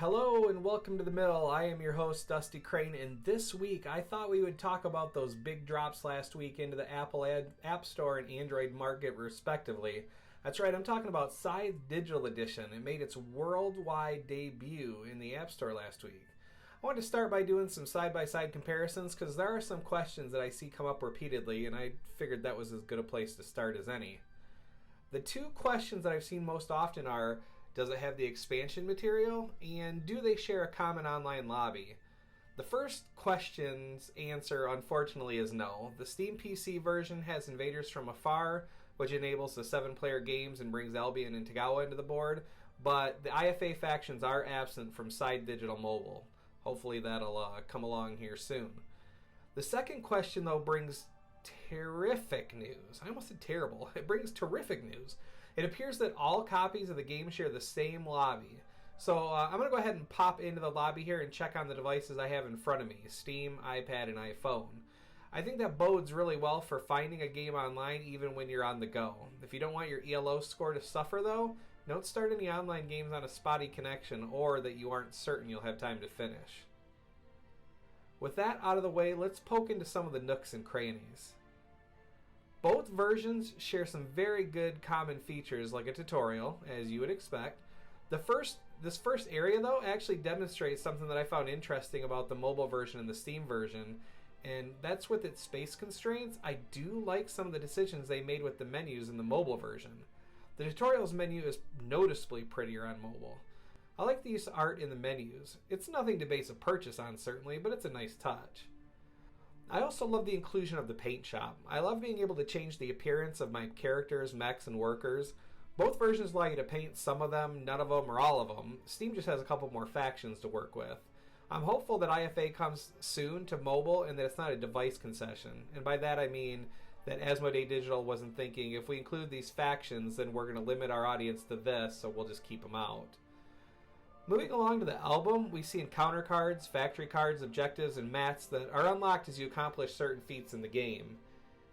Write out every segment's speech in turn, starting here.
Hello and welcome to The Mill. I am your host, Dusty Crane, and this week I thought we would talk about those big drops last week into the Apple App Store and Android market, respectively. That's right, I'm talking about Scythe Digital Edition. It made its worldwide debut in the App Store last week. I wanted to start by doing some side-by-side comparisons because there are some questions that I see come up repeatedly, and I figured that was as good a place to start as any. The two questions that I've seen most often are, does it have the expansion material, and do they share a common online lobby? The first question's answer, unfortunately, is no. The Steam PC version has Invaders from Afar, which enables the 7-player games and brings Albion and Tagawa into the board, but the IFA factions are absent from Scythe Digital Mobile. Hopefully that'll come along here soon. The second question, though, brings terrific news. I almost said terrible. It brings terrific news. It appears that all copies of the game share the same lobby. So I'm going to go ahead and pop into the lobby here and check on the devices I have in front of me, Steam, iPad, and iPhone. I think that bodes really well for finding a game online even when you're on the go. If you don't want your ELO score to suffer, though, don't start any online games on a spotty connection or that you aren't certain you'll have time to finish. With that out of the way, let's poke into some of the nooks and crannies. Both versions share some very good common features like a tutorial, as you would expect. This first area, though, actually demonstrates something that I found interesting about the mobile version and the Steam version, and that's with its space constraints. I do like some of the decisions they made with the menus in the mobile version. The tutorials menu is noticeably prettier on mobile. I like the use of art in the menus. It's nothing to base a purchase on, certainly, but it's a nice touch. I also love the inclusion of the paint shop. I love being able to change the appearance of my characters, mechs, and workers. Both versions allow you to paint some of them, none of them, or all of them. Steam just has a couple more factions to work with. I'm hopeful that IFA comes soon to mobile and that it's not a device concession. And by that I mean that Asmodee Digital wasn't thinking, if we include these factions, then we're going to limit our audience to this, so we'll just keep them out. Moving along to the album, we see encounter cards, factory cards, objectives, and mats that are unlocked as you accomplish certain feats in the game.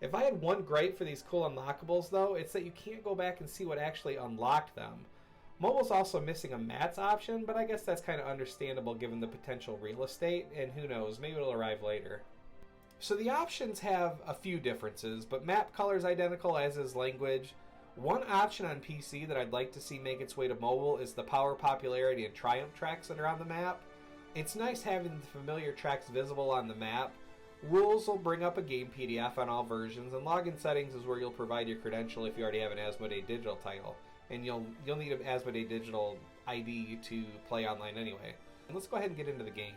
If I had one gripe for these cool unlockables, though, it's that you can't go back and see what actually unlocked them. Mobile's also missing a mats option, but I guess that's kind of understandable given the potential real estate, and who knows, maybe it'll arrive later. So the options have a few differences, but map color is identical, as is language. One option on PC that I'd like to see make its way to mobile is the power, popularity, and triumph tracks that are on the map. It's nice having the familiar tracks visible on the map. Rules will bring up a game PDF on all versions, and login settings is where you'll provide your credential if you already have an Asmodee Digital title. And you'll need an Asmodee Digital ID to play online anyway. And let's go ahead and get into the game.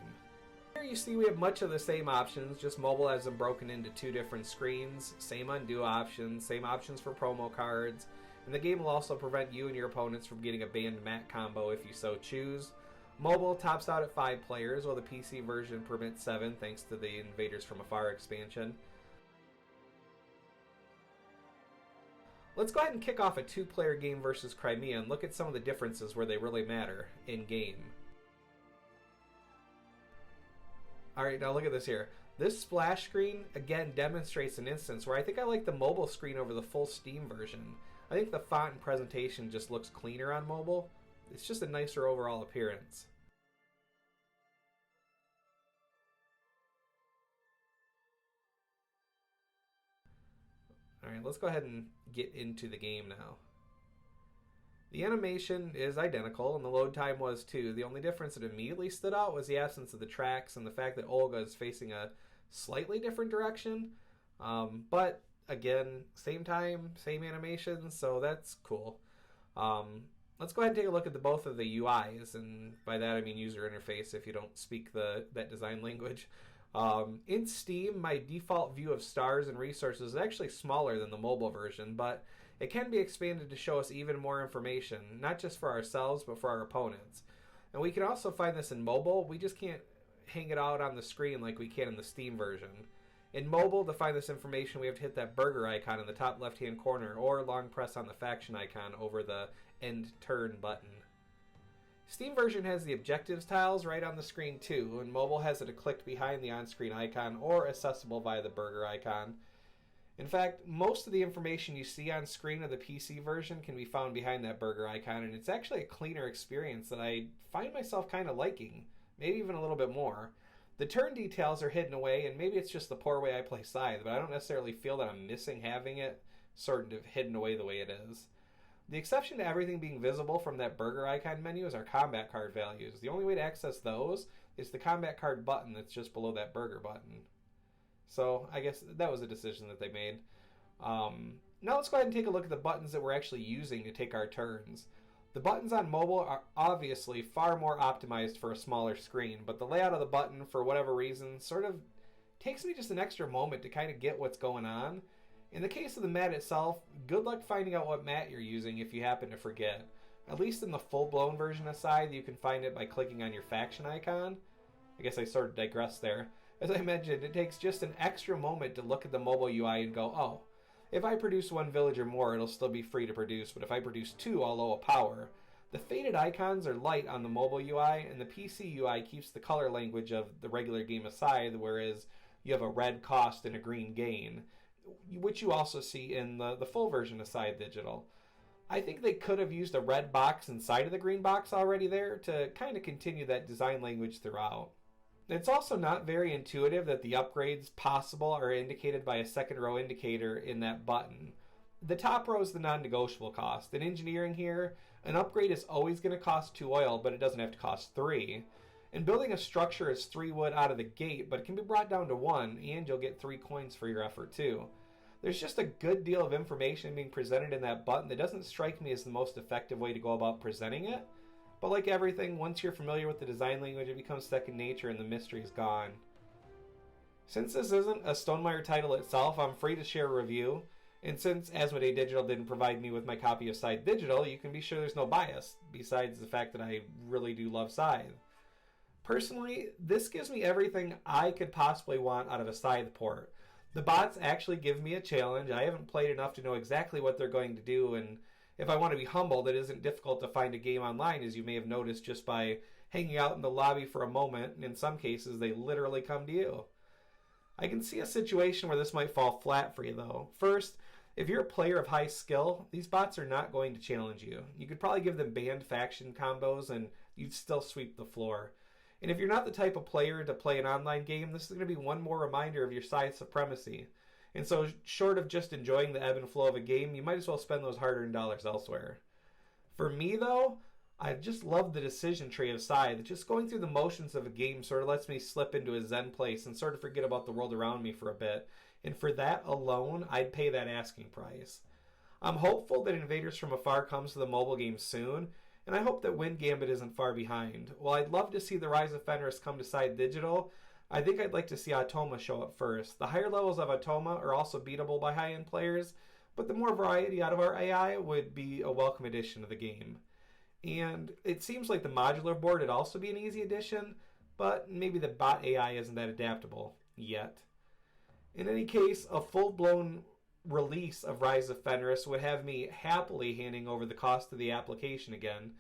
Here you see we have much of the same options, just mobile has them broken into two different screens, same undo options, same options for promo cards, and the game will also prevent you and your opponents from getting a banned mat combo if you so choose. Mobile tops out at 5 players, while the PC version permits 7 thanks to the Invaders from Afar expansion. Let's go ahead and kick off a 2-player game versus Crimea and look at some of the differences where they really matter in-game. Alright, now look at this here. This splash screen, again, demonstrates an instance where I think I like the mobile screen over the full Steam version. I think the font and presentation just looks cleaner on mobile. It's just a nicer overall appearance. Alright, let's go ahead and get into the game now. The animation is identical, and the load time was too. The only difference that immediately stood out was the absence of the tracks and the fact that Olga is facing a slightly different direction. But, again, same time, same animation, so that's cool. Let's go ahead and take a look at both of the UIs, and by that I mean user interface if you don't speak that design language. In Steam, my default view of stars and resources is actually smaller than the mobile version, but it can be expanded to show us even more information, not just for ourselves, but for our opponents. And we can also find this in mobile, we just can't hang it out on the screen like we can in the Steam version. In mobile, to find this information, we have to hit that burger icon in the top left-hand corner, or long press on the faction icon over the end turn button. Steam version has the objectives tiles right on the screen too, and mobile has it clicked behind the on-screen icon or accessible via the burger icon. In fact, most of the information you see on screen of the PC version can be found behind that burger icon, and it's actually a cleaner experience that I find myself kind of liking, maybe even a little bit more. The turn details are hidden away, and maybe it's just the poor way I play Scythe, but I don't necessarily feel that I'm missing having it sort of hidden away the way it is. The exception to everything being visible from that burger icon menu is our combat card values. The only way to access those is the combat card button that's just below that burger button. So I guess that was a decision that they made. Now let's go ahead and take a look at the buttons that we're actually using to take our turns. The buttons on mobile are obviously far more optimized for a smaller screen, but the layout of the button, for whatever reason, sort of takes me just an extra moment to kind of get what's going on. In the case of the mat itself, good luck finding out what mat you're using if you happen to forget. At least in the full-blown version of Scythe, you can find it by clicking on your faction icon. I guess I sort of digressed there. As I mentioned, it takes just an extra moment to look at the mobile UI and go, oh, if I produce one village or more, it'll still be free to produce, but if I produce two, I'll low a power. The faded icons are light on the mobile UI, and the PC UI keeps the color language of the regular game of Scythe, whereas you have a red cost and a green gain, which you also see in the full version of Scythe Digital. I think they could have used a red box inside of the green box already there to kind of continue that design language throughout. It's also not very intuitive that the upgrades possible are indicated by a second row indicator in that button. The top row is the non-negotiable cost. In engineering here, an upgrade is always going to cost 2 oil, but it doesn't have to cost 3. And building a structure is 3 wood out of the gate, but it can be brought down to 1, and you'll get 3 coins for your effort too. There's just a good deal of information being presented in that button that doesn't strike me as the most effective way to go about presenting it. But like everything, once you're familiar with the design language, it becomes second nature and the mystery is gone. Since this isn't a Stonemaier title itself, I'm free to share a review. And since Asmodee Digital didn't provide me with my copy of Scythe Digital, you can be sure there's no bias, besides the fact that I really do love Scythe. Personally, this gives me everything I could possibly want out of a Scythe port. The bots actually give me a challenge. I haven't played enough to know exactly what they're going to do, and if I want to be humbled, it isn't difficult to find a game online, as you may have noticed just by hanging out in the lobby for a moment, and in some cases they literally come to you. I can see a situation where this might fall flat for you though. First, if you're a player of high skill, these bots are not going to challenge you. You could probably give them banned faction combos and you'd still sweep the floor. And if you're not the type of player to play an online game, this is going to be one more reminder of your Scythe supremacy. And so, short of just enjoying the ebb and flow of a game, you might as well spend those hard-earned dollars elsewhere. For me, though, I just love the decision tree of Scythe. Just going through the motions of a game sort of lets me slip into a zen place and sort of forget about the world around me for a bit. And for that alone, I'd pay that asking price. I'm hopeful that Invaders from Afar comes to the mobile game soon, and I hope that Wind Gambit isn't far behind. While I'd love to see the Rise of Fenris come to Scythe Digital, I think I'd like to see Automa show up first. The higher levels of Automa are also beatable by high-end players, but the more variety out of our AI would be a welcome addition to the game. And it seems like the modular board would also be an easy addition, but maybe the bot AI isn't that adaptable yet. In any case, a full-blown release of Rise of Fenris would have me happily handing over the cost of the application again.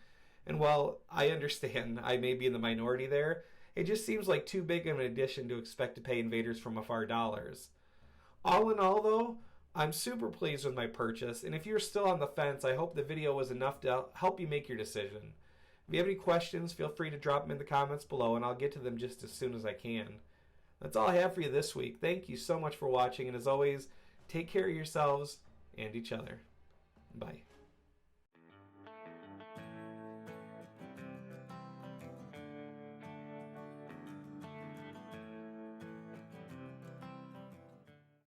And while I understand I may be in the minority there, it just seems like too big of an addition to expect to pay Invaders from Afar dollars. All in all, though, I'm super pleased with my purchase, and if you're still on the fence, I hope the video was enough to help you make your decision. If you have any questions, feel free to drop them in the comments below, and I'll get to them just as soon as I can. That's all I have for you this week. Thank you so much for watching, and as always, take care of yourselves and each other. Bye.